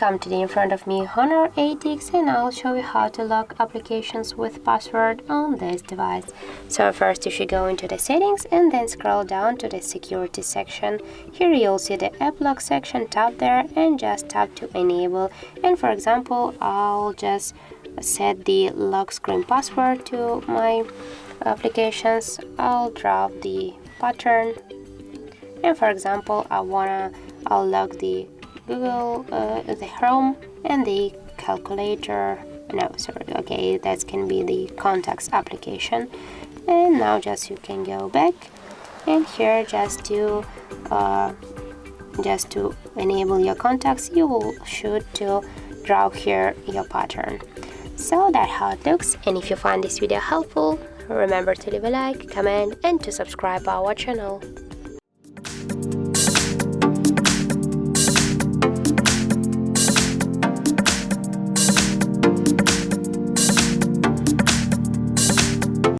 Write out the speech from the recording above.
Welcome today in front of me Honor 8X, and I'll show you how to lock applications with password on this device. So first you should go into the settings and then scroll down to the security section. Here you'll see the app lock section, tap there and just tap to enable. And for example, I'll just set the lock screen password to my applications. I'll drop the pattern, and for example I'll lock the Google, the Chrome and the calculator. No, sorry, okay, that can be the contacts application. And now just you can go back, and here just to enable your contacts, you should to draw here your pattern. So that's how it looks. And if you find this video helpful, remember to leave a like, comment and to subscribe our channel.